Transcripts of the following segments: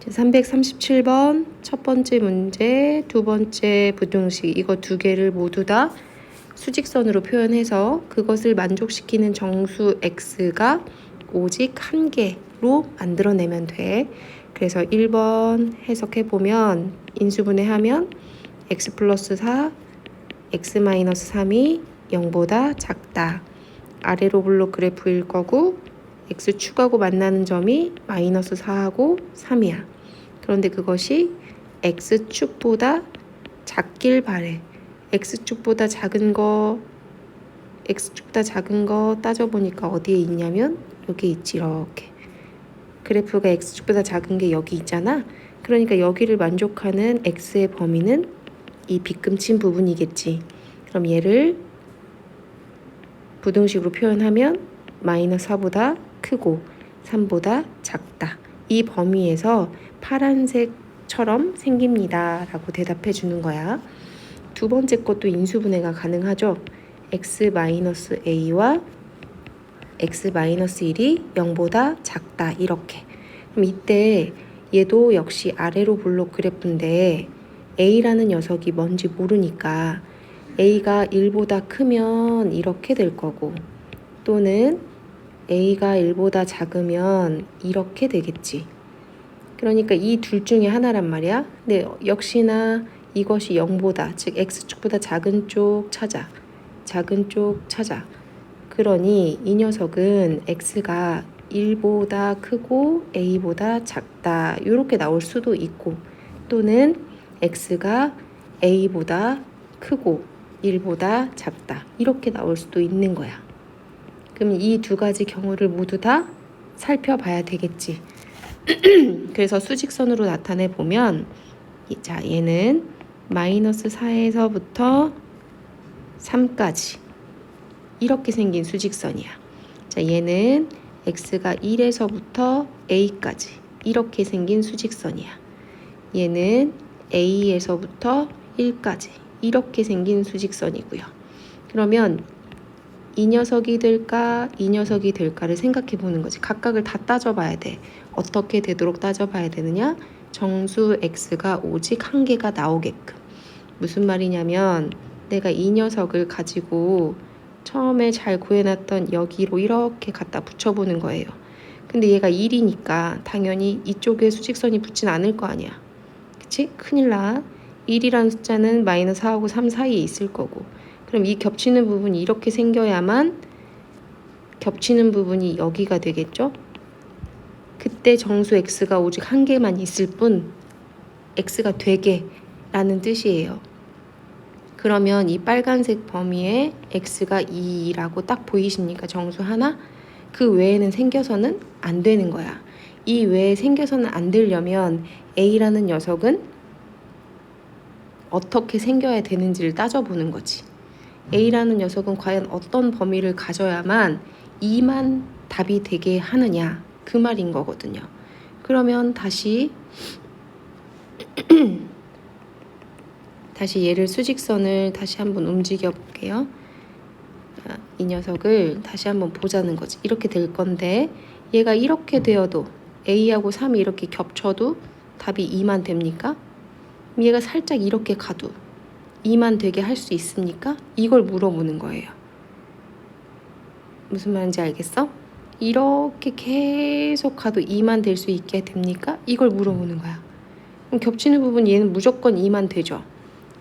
337번 첫 번째 문제, 두 번째 부등식 이거 두 개를 모두 다 수직선으로 표현해서 그것을 만족시키는 정수 x가 오직 한 개로 만들어내면 돼. 그래서 1번 해석해보면 인수분해하면 x 플러스 4, x 마이너스 3이 0보다 작다. 아래로 블록 그래프일 거고 x축하고 만나는 점이 마이너스 4하고 3이야. 그런데 그것이 x축보다 작길 바래. x축보다 작은 거 따져보니까 어디에 있냐면 여기 있지. 이렇게 그래프가 x축보다 작은 게 여기 있잖아. 그러니까 여기를 만족하는 x의 범위는 이 빗금친 부분이겠지. 그럼 얘를 부등식으로 표현하면 마이너스 4보다 크고 3보다 작다. 이 범위에서 파란색처럼 생깁니다 라고 대답해 주는 거야. 두 번째 것도 인수분해가 가능하죠. x-a와 x-1이 0보다 작다. 이렇게. 그럼 이때 얘도 역시 아래로 블록 그래프인데 a라는 녀석이 뭔지 모르니까 a가 1보다 크면 이렇게 될 거고 또는 a가 1보다 작으면 이렇게 되겠지. 그러니까 이 둘 중에 하나란 말이야. 근데 역시나 이것이 0보다, 즉 x축보다 작은 쪽 찾아. 작은 쪽 찾아. 그러니 이 녀석은 x가 1보다 크고 a보다 작다. 이렇게 나올 수도 있고 또는 x가 a보다 크고 1보다 작다. 이렇게 나올 수도 있는 거야. 그럼 이 두 가지 경우를 모두 다 살펴봐야 되겠지. 그래서 수직선으로 나타내 보면 자, 얘는 마이너스 4에서부터 3까지 이렇게 생긴 수직선이야. 자, 얘는 x가 1에서부터 a까지 이렇게 생긴 수직선이야. 얘는 a에서부터 1까지 이렇게 생긴 수직선이고요. 그러면 이 녀석이 될까, 이 녀석이 될까를 생각해 보는 거지. 각각을 다 따져봐야 돼. 어떻게 되도록 따져봐야 되느냐? 정수 x가 오직 한 개가 나오게끔. 무슨 말이냐면 내가 이 녀석을 가지고 처음에 잘 구해놨던 여기로 이렇게 갖다 붙여보는 거예요. 근데 얘가 1이니까 당연히 이쪽에 수직선이 붙진 않을 거 아니야. 그치? 큰일 나. 1이라는 숫자는 마이너스 4하고 3 사이에 있을 거고 그럼 이 겹치는 부분이 이렇게 생겨야만 겹치는 부분이 여기가 되겠죠? 그때 정수 x가 오직 한 개만 있을 뿐 x가 되게 라는 뜻이에요. 그러면 이 빨간색 범위에 x가 2라고 딱 보이십니까? 정수 하나? 그 외에는 생겨서는 안 되는 거야. 이 외에 생겨서는 안 되려면 a라는 녀석은 어떻게 생겨야 되는지를 따져보는 거지. a라는 녀석은 과연 어떤 범위를 가져야만 2만 답이 되게 하느냐 그 말인 거거든요. 그러면 다시 얘를 수직선을 다시 한번 움직여 볼게요. 이 녀석을 다시 한번 보자는 거지. 이렇게 될 건데 얘가 이렇게 되어도 a하고 3이 이렇게 겹쳐도 답이 2만 됩니까? 얘가 살짝 이렇게 가도 2만 되게 할 수 있습니까? 이걸 물어보는 거예요. 무슨 말인지 알겠어? 이렇게 계속 가도 2만 될 수 있게 됩니까? 이걸 물어보는 거야. 그럼 겹치는 부분 얘는 무조건 2만 되죠.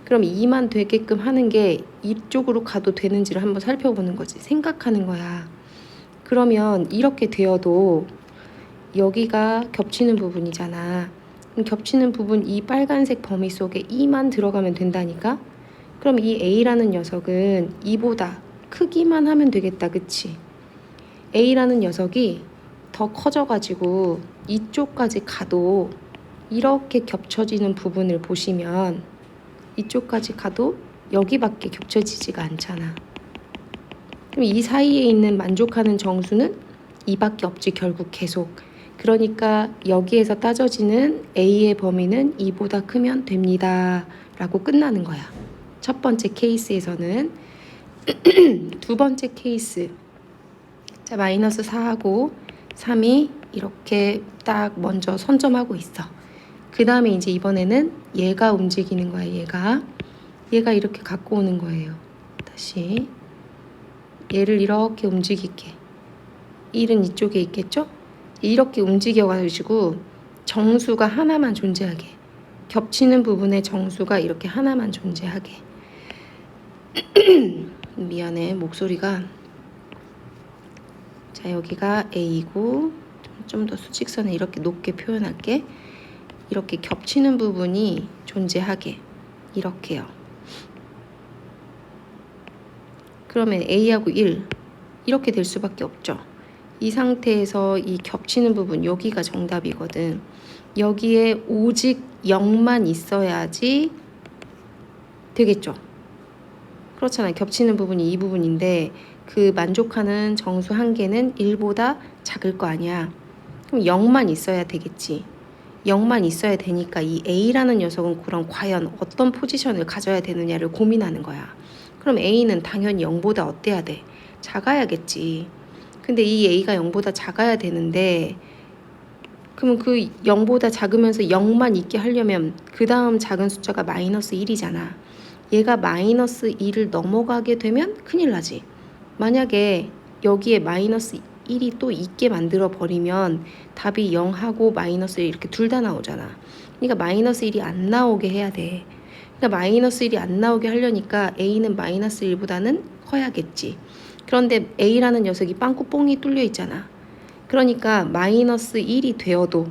그럼 2만 되게끔 하는 게 이쪽으로 가도 되는지를 한번 살펴보는 거지. 생각하는 거야. 그러면 이렇게 되어도 여기가 겹치는 부분이잖아. 그럼 겹치는 부분 이 빨간색 범위 속에 2만 들어가면 된다니까? 그럼 이 a라는 녀석은 2보다 크기만 하면 되겠다. 그치? a라는 녀석이 더 커져가지고 이쪽까지 가도 이렇게 겹쳐지는 부분을 보시면 이쪽까지 가도 여기밖에 겹쳐지지가 않잖아. 그럼 이 사이에 있는 만족하는 정수는 이밖에 없지 결국 계속. 그러니까 여기에서 따져지는 a의 범위는 2보다 크면 됩니다 라고 끝나는 거야. 첫 번째 케이스에서는. 두 번째 케이스. 자, 마이너스 4하고 3이 이렇게 딱 먼저 선점하고 있어. 그 다음에 이제 이번에는 얘가 움직이는 거야. 얘가 이렇게 갖고 오는 거예요. 다시 얘를 이렇게 움직이게. 1은 이쪽에 있겠죠? 이렇게 움직여가지고 정수가 하나만 존재하게, 겹치는 부분의 정수가 이렇게 하나만 존재하게. 미안해, 목소리가. 자, 여기가 A고 좀 더 수직선을 이렇게 높게 표현할게. 이렇게 겹치는 부분이 존재하게, 이렇게요. 그러면 A하고 1 이렇게 될 수밖에 없죠. 이 상태에서 이 겹치는 부분, 여기가 정답이거든. 여기에 오직 0만 있어야지 되겠죠. 그렇잖아요. 겹치는 부분이 이 부분인데 그 만족하는 정수 한 개는 1보다 작을 거 아니야. 그럼 0만 있어야 되겠지. 0만 있어야 되니까 이 A라는 녀석은 그럼 과연 어떤 포지션을 가져야 되느냐를 고민하는 거야. 그럼 A는 당연히 0보다 어때야 돼? 작아야겠지. 근데 이 A가 0보다 작아야 되는데 그러면 그 0보다 작으면서 0만 있게 하려면 그 다음 작은 숫자가 마이너스 1이잖아. 얘가 마이너스 1을 넘어가게 되면 큰일 나지. 만약에 여기에 마이너스 1이 또 있게 만들어 버리면 답이 0하고 마이너스 1 이렇게 둘 다 나오잖아. 그러니까 마이너스 1이 안 나오게 해야 돼. 그러니까 마이너스 1이 안 나오게 하려니까 A는 마이너스 1보다는 커야겠지. 그런데 A라는 녀석이 빵꾸 뽕이 뚫려 있잖아. 그러니까 마이너스 1이 되어도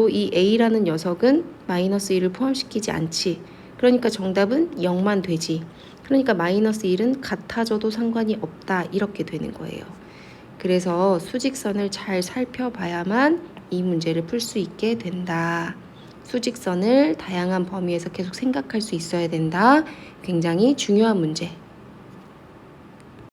이 A라는 녀석은 마이너스 1을 포함시키지 않지. 그러니까 정답은 0만 되지. 그러니까 마이너스 1은 같아져도 상관이 없다. 이렇게 되는 거예요. 그래서 수직선을 잘 살펴봐야만 이 문제를 풀 수 있게 된다. 수직선을 다양한 범위에서 계속 생각할 수 있어야 된다. 굉장히 중요한 문제.